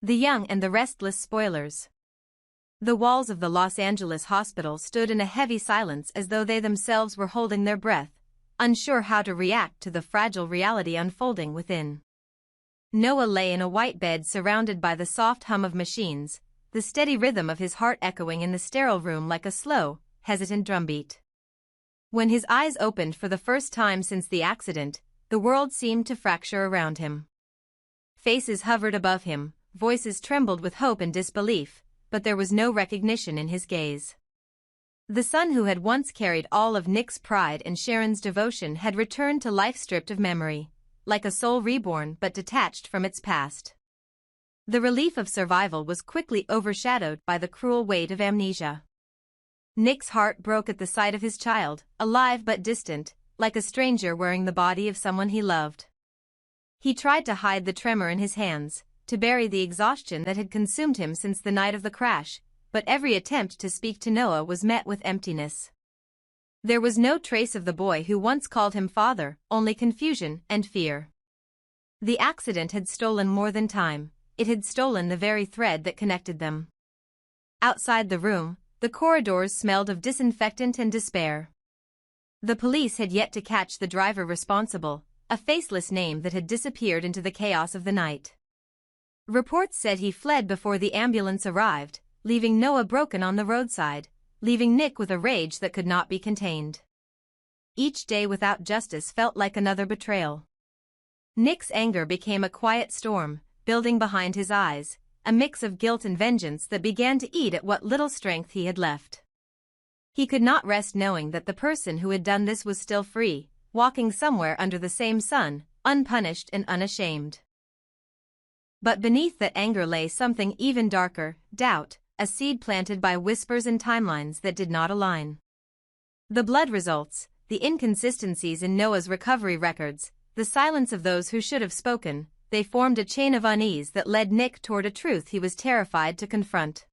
The Young and the Restless Spoilers. The walls of the Los Angeles hospital stood in a heavy silence as though they themselves were holding their breath, unsure how to react to the fragile reality unfolding within. Noah lay in a white bed surrounded by the soft hum of machines, the steady rhythm of his heart echoing in the sterile room like a slow, hesitant drumbeat. When his eyes opened for the first time since the accident, the world seemed to fracture around him. Faces hovered above him, voices trembled with hope and disbelief, but there was no recognition in his gaze. The son who had once carried all of Nick's pride and Sharon's devotion had returned to life stripped of memory, like a soul reborn but detached from its past. The relief of survival was quickly overshadowed by the cruel weight of amnesia. Nick's heart broke at the sight of his child, alive but distant, like a stranger wearing the body of someone he loved. He tried to hide the tremor in his hands, to bury the exhaustion that had consumed him since the night of the crash, but every attempt to speak to Noah was met with emptiness. There was no trace of the boy who once called him father, only confusion and fear. The accident had stolen more than time, it had stolen the very thread that connected them. Outside the room, the corridors smelled of disinfectant and despair. The police had yet to catch the driver responsible, a faceless name that had disappeared into the chaos of the night. Reports said he fled before the ambulance arrived, leaving Noah broken on the roadside, leaving Nick with a rage that could not be contained. Each day without justice felt like another betrayal. Nick's anger became a quiet storm, building behind his eyes, a mix of guilt and vengeance that began to eat at what little strength he had left. He could not rest knowing that the person who had done this was still free, walking somewhere under the same sun, unpunished and unashamed. But beneath that anger lay something even darker, doubt, a seed planted by whispers and timelines that did not align. The blood results, the inconsistencies in Noah's recovery records, the silence of those who should have spoken, they formed a chain of unease that led Nick toward a truth he was terrified to confront.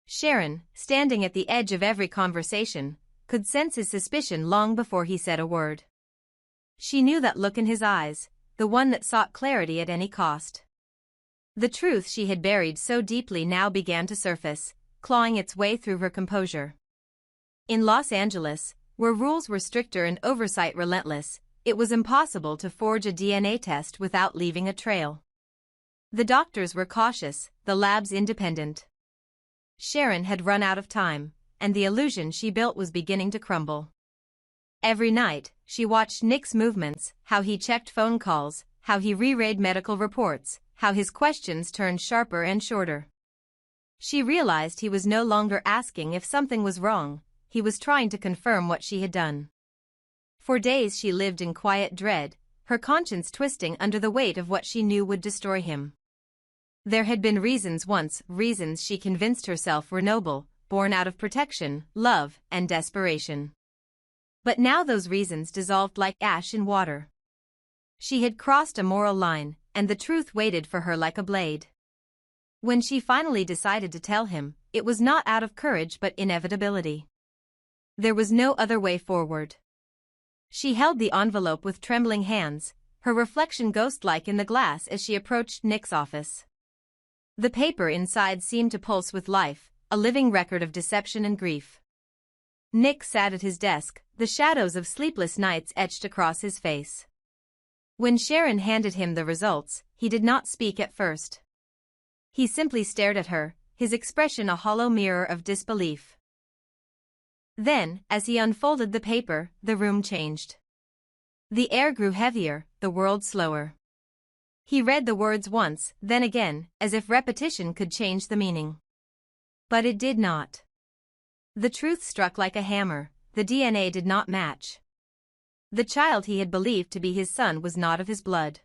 Sharon, standing at the edge of every conversation, could sense his suspicion long before he said a word. She knew that look in his eyes, the one that sought clarity at any cost. The truth she had buried so deeply now began to surface, clawing its way through her composure. In Los Angeles, where rules were stricter and oversight relentless, it was impossible to forge a DNA test without leaving a trail. The doctors were cautious, the labs independent. Sharon had run out of time, and the illusion she built was beginning to crumble. Every night, she watched Nick's movements, how he checked phone calls, how he reread medical reports, how his questions turned sharper and shorter. She realized he was no longer asking if something was wrong, he was trying to confirm what she had done. For days she lived in quiet dread, her conscience twisting under the weight of what she knew would destroy him. There had been reasons once, reasons she convinced herself were noble, born out of protection, love, and desperation. But now those reasons dissolved like ash in water. She had crossed a moral line, and the truth waited for her like a blade. When she finally decided to tell him, it was not out of courage but inevitability. There was no other way forward. She held the envelope with trembling hands, her reflection ghost-like in the glass as she approached Nick's office. The paper inside seemed to pulse with life, a living record of deception and grief. Nick sat at his desk, the shadows of sleepless nights etched across his face. When Sharon handed him the results, he did not speak at first. He simply stared at her, his expression a hollow mirror of disbelief. Then, as he unfolded the paper, the room changed. The air grew heavier, the world slower. He read the words once, then again, as if repetition could change the meaning. But it did not. The truth struck like a hammer, the DNA did not match. The child he had believed to be his son was not of his blood.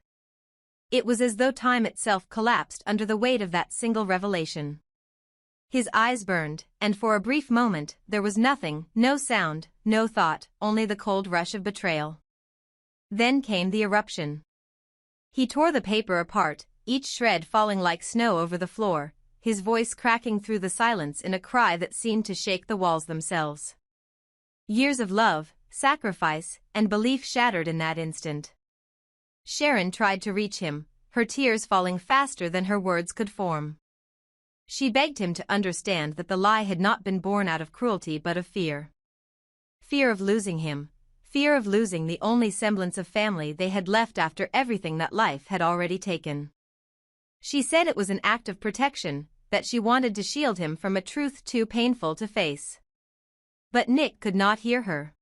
It was as though time itself collapsed under the weight of that single revelation. His eyes burned, and for a brief moment, there was nothing, no sound, no thought, only the cold rush of betrayal. Then came the eruption. He tore the paper apart, each shred falling like snow over the floor, his voice cracking through the silence in a cry that seemed to shake the walls themselves. Years of love, sacrifice, and belief shattered in that instant. Sharon tried to reach him, her tears falling faster than her words could form. She begged him to understand that the lie had not been born out of cruelty but of fear. Fear of losing him, fear of losing the only semblance of family they had left after everything that life had already taken. She said it was an act of protection, that she wanted to shield him from a truth too painful to face. But Nick could not hear her.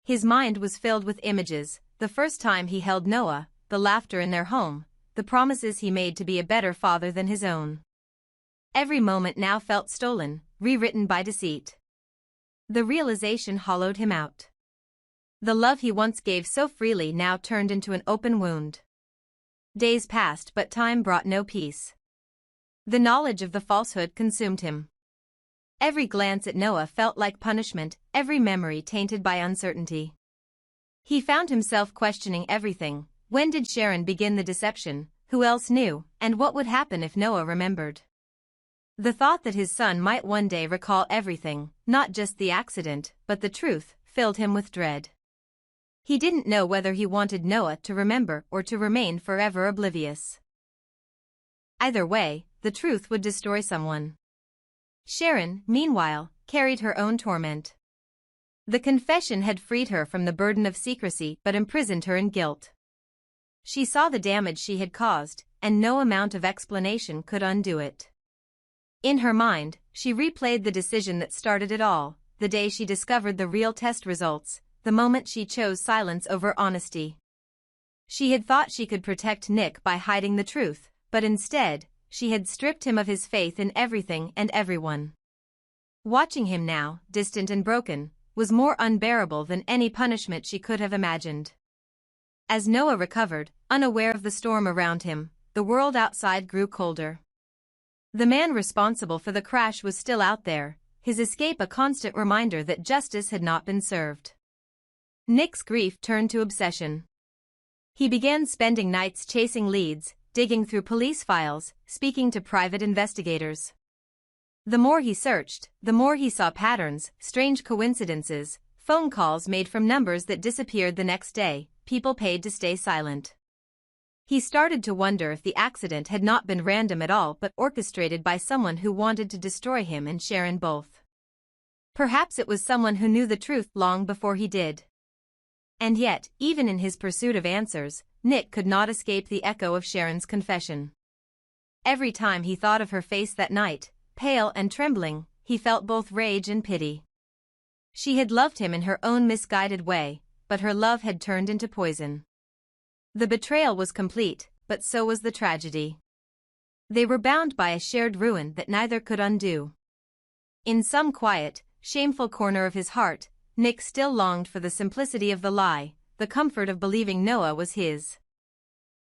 His mind was filled with images, the first time he held Noah, the laughter in their home, the promises he made to be a better father than his own. Every moment now felt stolen, rewritten by deceit. The realization hollowed him out. The love he once gave so freely now turned into an open wound. Days passed but time brought no peace. The knowledge of the falsehood consumed him. Every glance at Noah felt like punishment, every memory tainted by uncertainty. He found himself questioning everything. When did Sharon begin the deception? Who else knew? And what would happen if Noah remembered? The thought that his son might one day recall everything, not just the accident, but the truth, filled him with dread. He didn't know whether he wanted Noah to remember or to remain forever oblivious. Either way, the truth would destroy someone. Sharon, meanwhile, carried her own torment. The confession had freed her from the burden of secrecy but imprisoned her in guilt. She saw the damage she had caused, and no amount of explanation could undo it. In her mind, she replayed the decision that started it all, the day she discovered the real test results, the moment she chose silence over honesty. She had thought she could protect Nick by hiding the truth, but instead, she had stripped him of his faith in everything and everyone. Watching him now, distant and broken, was more unbearable than any punishment she could have imagined. As Noah recovered, unaware of the storm around him, the world outside grew colder. The man responsible for the crash was still out there, his escape a constant reminder that justice had not been served. Nick's grief turned to obsession. He began spending nights chasing leads, digging through police files, speaking to private investigators. The more he searched, the more he saw patterns, strange coincidences, phone calls made from numbers that disappeared the next day, people paid to stay silent. He started to wonder if the accident had not been random at all but orchestrated by someone who wanted to destroy him and Sharon both. Perhaps it was someone who knew the truth long before he did. And yet, even in his pursuit of answers, Nick could not escape the echo of Sharon's confession. Every time he thought of her face that night, pale and trembling, he felt both rage and pity. She had loved him in her own misguided way, but her love had turned into poison. The betrayal was complete, but so was the tragedy. They were bound by a shared ruin that neither could undo. In some quiet, shameful corner of his heart, Nick still longed for the simplicity of the lie, the comfort of believing Noah was his.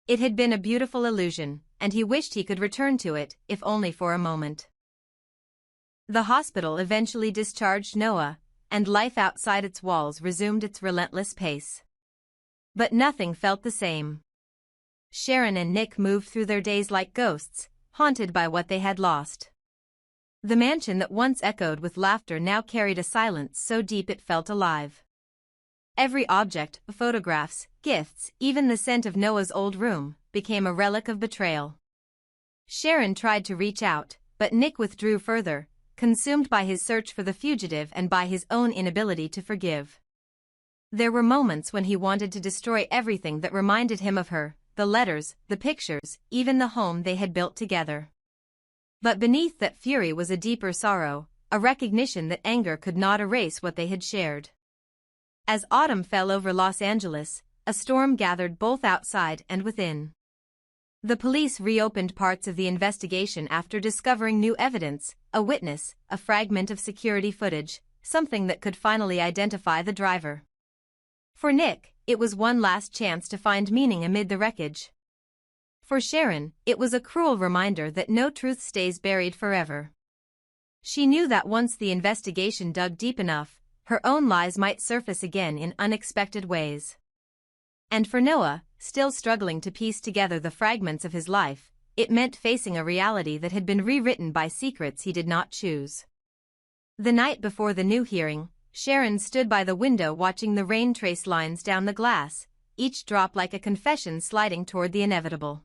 It had been a beautiful illusion, and he wished he could return to it, if only for a moment. The hospital eventually discharged Noah, and life outside its walls resumed its relentless pace. But nothing felt the same. Sharon and Nick moved through their days like ghosts, haunted by what they had lost. The mansion that once echoed with laughter now carried a silence so deep it felt alive. Every object, photographs, gifts, even the scent of Noah's old room, became a relic of betrayal. Sharon tried to reach out, but Nick withdrew further, consumed by his search for the fugitive and by his own inability to forgive. There were moments when he wanted to destroy everything that reminded him of her, the letters, the pictures, even the home they had built together. But beneath that fury was a deeper sorrow, a recognition that anger could not erase what they had shared. As autumn fell over Los Angeles, a storm gathered both outside and within. The police reopened parts of the investigation after discovering new evidence, a witness, a fragment of security footage, something that could finally identify the driver. For Nick, it was one last chance to find meaning amid the wreckage. For Sharon, it was a cruel reminder that no truth stays buried forever. She knew that once the investigation dug deep enough, her own lies might surface again in unexpected ways. And for Noah, still struggling to piece together the fragments of his life, it meant facing a reality that had been rewritten by secrets he did not choose. The night before the new hearing, Sharon stood by the window watching the rain trace lines down the glass, each drop like a confession sliding toward the inevitable.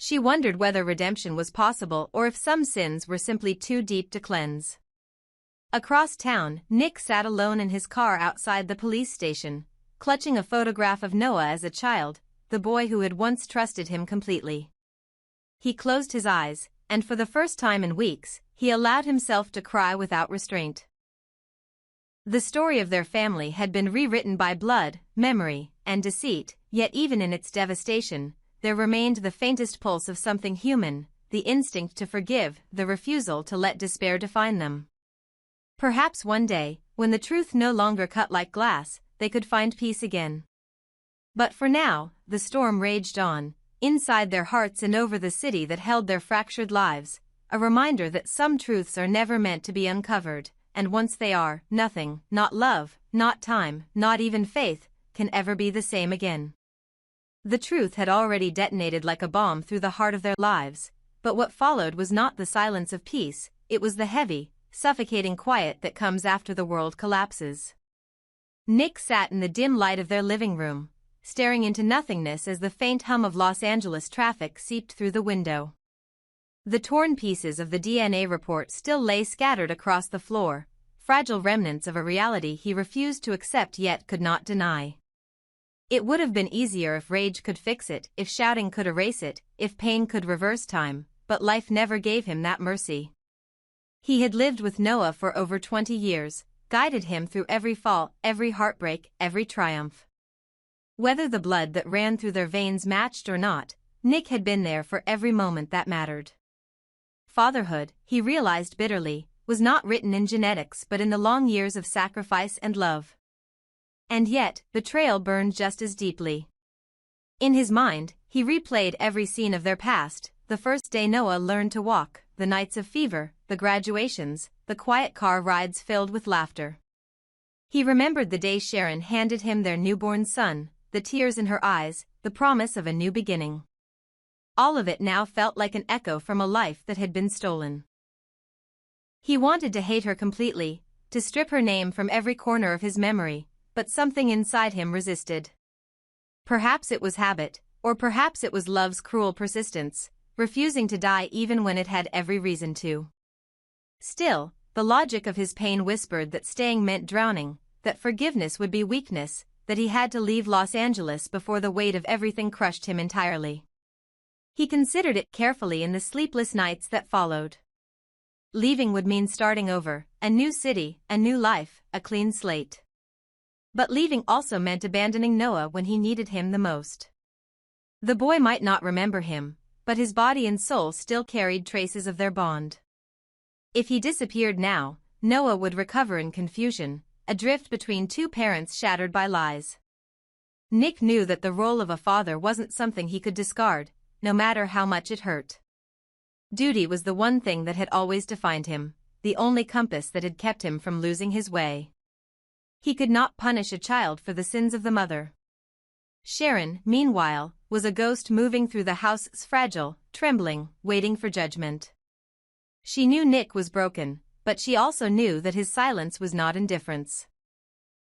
She wondered whether redemption was possible or if some sins were simply too deep to cleanse. Across town, Nick sat alone in his car outside the police station, clutching a photograph of Noah as a child, the boy who had once trusted him completely. He closed his eyes, and for the first time in weeks, he allowed himself to cry without restraint. The story of their family had been rewritten by blood, memory, and deceit, yet even in its devastation, there remained the faintest pulse of something human, the instinct to forgive, the refusal to let despair define them. Perhaps one day, when the truth no longer cut like glass, they could find peace again. But for now, the storm raged on, inside their hearts and over the city that held their fractured lives, a reminder that some truths are never meant to be uncovered, and once they are, nothing, not love, not time, not even faith, can ever be the same again. The truth had already detonated like a bomb through the heart of their lives, but what followed was not the silence of peace, it was the heavy, suffocating quiet that comes after the world collapses. Nick sat in the dim light of their living room, staring into nothingness as the faint hum of Los Angeles traffic seeped through the window. The torn pieces of the DNA report still lay scattered across the floor, fragile remnants of a reality he refused to accept yet could not deny. It would have been easier if rage could fix it, if shouting could erase it, if pain could reverse time, but life never gave him that mercy. He had lived with Noah for over 20 years, guided him through every fall, every heartbreak, every triumph. Whether the blood that ran through their veins matched or not, Nick had been there for every moment that mattered. Fatherhood, he realized bitterly, was not written in genetics but in the long years of sacrifice and love. And yet, betrayal burned just as deeply. In his mind, he replayed every scene of their past, the first day Noah learned to walk, the nights of fever, the graduations, the quiet car rides filled with laughter. He remembered the day Sharon handed him their newborn son, the tears in her eyes, the promise of a new beginning. All of it now felt like an echo from a life that had been stolen. He wanted to hate her completely, to strip her name from every corner of his memory, but something inside him resisted. Perhaps it was habit, or perhaps it was love's cruel persistence, refusing to die even when it had every reason to. Still, the logic of his pain whispered that staying meant drowning, that forgiveness would be weakness, that he had to leave Los Angeles before the weight of everything crushed him entirely. He considered it carefully in the sleepless nights that followed. Leaving would mean starting over, a new city, a new life, a clean slate. But leaving also meant abandoning Noah when he needed him the most. The boy might not remember him, but his body and soul still carried traces of their bond. If he disappeared now, Noah would recover in confusion, adrift between two parents shattered by lies. Nick knew that the role of a father wasn't something he could discard, no matter how much it hurt. Duty was the one thing that had always defined him, the only compass that had kept him from losing his way. He could not punish a child for the sins of the mother. Sharon, meanwhile, was a ghost moving through the house's fragile, trembling, waiting for judgment. She knew Nick was broken, but she also knew that his silence was not indifference.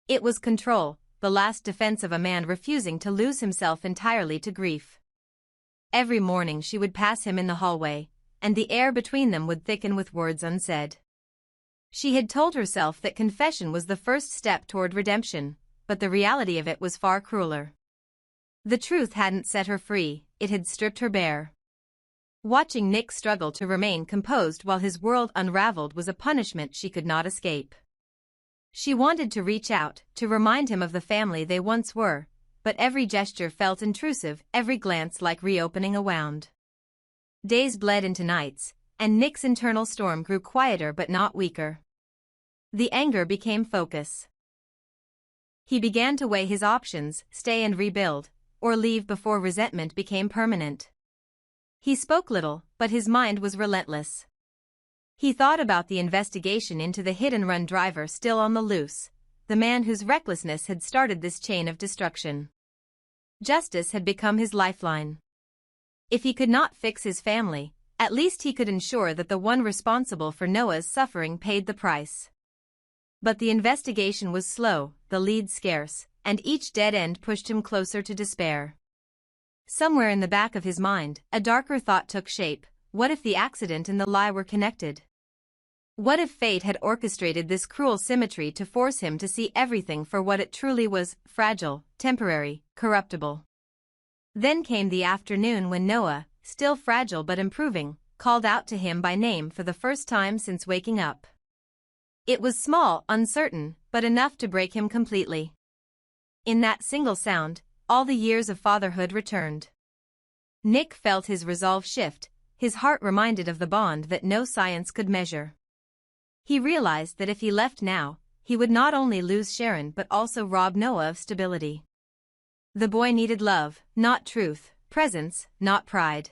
It was control, the last defense of a man refusing to lose himself entirely to grief. Every morning she would pass him in the hallway, and the air between them would thicken with words unsaid. She had told herself that confession was the first step toward redemption, but the reality of it was far crueler. The truth hadn't set her free, it had stripped her bare. Watching Nick struggle to remain composed while his world unraveled was a punishment she could not escape. She wanted to reach out, to remind him of the family they once were, but every gesture felt intrusive, every glance like reopening a wound. Days bled into nights, and Nick's internal storm grew quieter but not weaker. The anger became focus. He began to weigh his options, stay and rebuild, or leave before resentment became permanent. He spoke little, but his mind was relentless. He thought about the investigation into the hit-and-run driver still on the loose, the man whose recklessness had started this chain of destruction. Justice had become his lifeline. If he could not fix his family, at least he could ensure that the one responsible for Noah's suffering paid the price. But the investigation was slow, the leads scarce, and each dead end pushed him closer to despair. Somewhere in the back of his mind, a darker thought took shape. What if the accident and the lie were connected? What if fate had orchestrated this cruel symmetry to force him to see everything for what it truly was: fragile, temporary, corruptible? Then came the afternoon when Noah, still fragile but improving, called out to him by name for the first time since waking up. It was small, uncertain, but enough to break him completely. In that single sound, all the years of fatherhood returned. Nick felt his resolve shift, his heart reminded of the bond that no science could measure. He realized that if he left now, he would not only lose Sharon but also rob Noah of stability. The boy needed love, not truth, presence, not pride.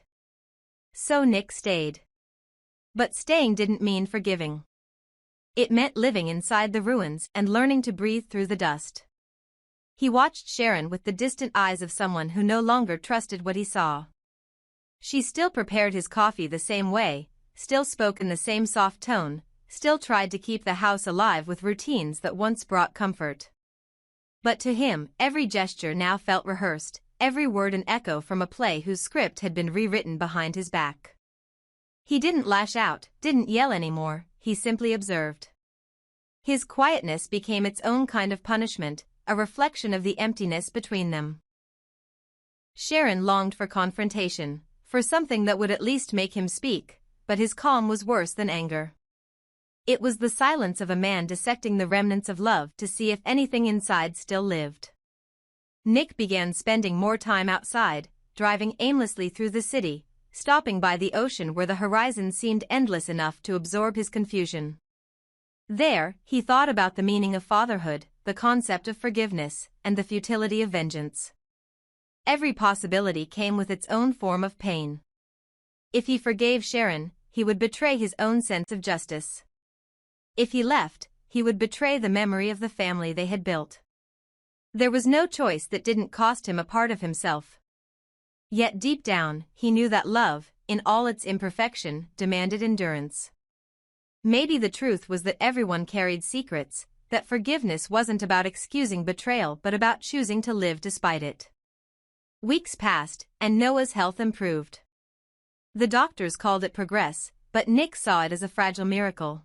So Nick stayed. But staying didn't mean forgiving. It meant living inside the ruins and learning to breathe through the dust. He watched Sharon with the distant eyes of someone who no longer trusted what he saw. She still prepared his coffee the same way, still spoke in the same soft tone, still tried to keep the house alive with routines that once brought comfort. But to him, every gesture now felt rehearsed, every word an echo from a play whose script had been rewritten behind his back. He didn't lash out, didn't yell anymore, he simply observed. His quietness became its own kind of punishment, a reflection of the emptiness between them. Sharon longed for confrontation, for something that would at least make him speak, but his calm was worse than anger. It was the silence of a man dissecting the remnants of love to see if anything inside still lived. Nick began spending more time outside, driving aimlessly through the city, stopping by the ocean where the horizon seemed endless enough to absorb his confusion. There, he thought about the meaning of fatherhood, the concept of forgiveness, and the futility of vengeance. Every possibility came with its own form of pain. If he forgave Sharon, he would betray his own sense of justice. If he left, he would betray the memory of the family they had built. There was no choice that didn't cost him a part of himself. Yet deep down, he knew that love, in all its imperfection, demanded endurance. Maybe the truth was that everyone carried secrets, that forgiveness wasn't about excusing betrayal but about choosing to live despite it. Weeks passed, and Noah's health improved. The doctors called it progress, but Nick saw it as a fragile miracle.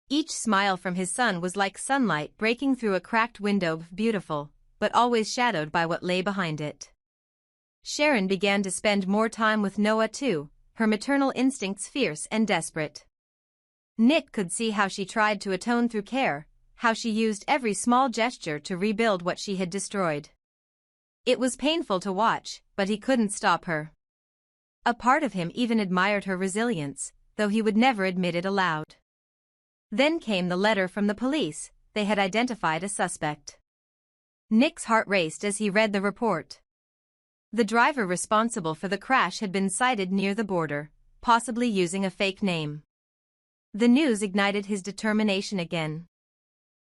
Each smile from his son was like sunlight breaking through a cracked window, beautiful, but always shadowed by what lay behind it. Sharon began to spend more time with Noah too, her maternal instincts fierce and desperate. Nick could see how she tried to atone through care, how she used every small gesture to rebuild what she had destroyed. It was painful to watch, but he couldn't stop her. A part of him even admired her resilience, though he would never admit it aloud. Then came the letter from the police. They had identified a suspect. Nick's heart raced as he read the report. The driver responsible for the crash had been sighted near the border, possibly using a fake name. The news ignited his determination again.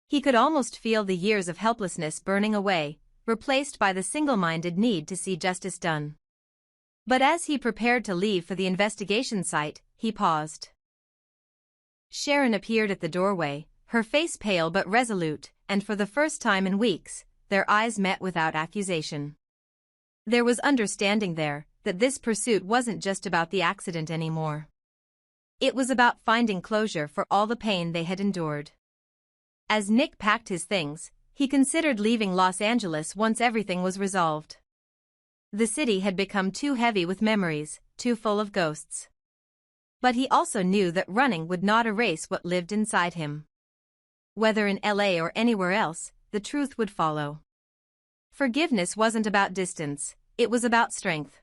He could almost feel the years of helplessness burning away, replaced by the single-minded need to see justice done. But as he prepared to leave for the investigation site, he paused. Sharon appeared at the doorway, her face pale but resolute, and for the first time in weeks, their eyes met without accusation. There was understanding there, that this pursuit wasn't just about the accident anymore. It was about finding closure for all the pain they had endured. As Nick packed his things, he considered leaving Los Angeles once everything was resolved. The city had become too heavy with memories, too full of ghosts. But he also knew that running would not erase what lived inside him. Whether in LA or anywhere else, the truth would follow. Forgiveness wasn't about distance, it was about strength.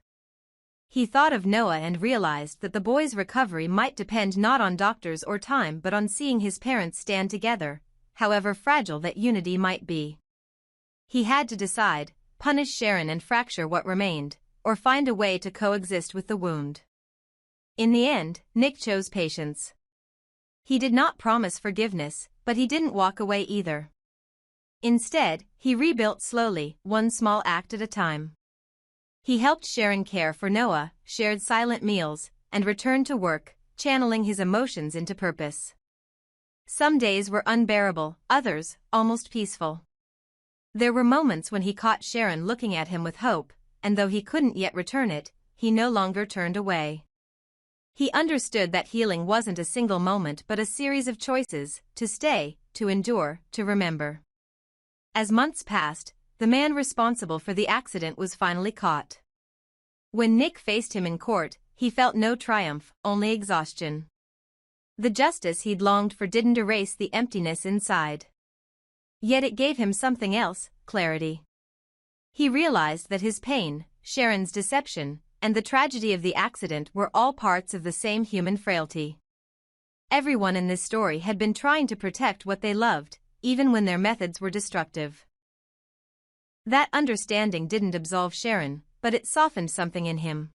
He thought of Noah and realized that the boy's recovery might depend not on doctors or time but on seeing his parents stand together, however fragile that unity might be. He had to decide, punish Sharon and fracture what remained, or find a way to coexist with the wound. In the end, Nick chose patience. He did not promise forgiveness, but he didn't walk away either. Instead, he rebuilt slowly, one small act at a time. He helped Sharon care for Noah, shared silent meals, and returned to work, channeling his emotions into purpose. Some days were unbearable, others, almost peaceful. There were moments when he caught Sharon looking at him with hope, and though he couldn't yet return it, he no longer turned away. He understood that healing wasn't a single moment but a series of choices, to stay, to endure, to remember. As months passed, the man responsible for the accident was finally caught. When Nick faced him in court, he felt no triumph, only exhaustion. The justice he'd longed for didn't erase the emptiness inside. Yet it gave him something else, clarity. He realized that his pain, Sharon's deception, and the tragedy of the accident were all parts of the same human frailty. Everyone in this story had been trying to protect what they loved, even when their methods were destructive. That understanding didn't absolve Sharon, but it softened something in him.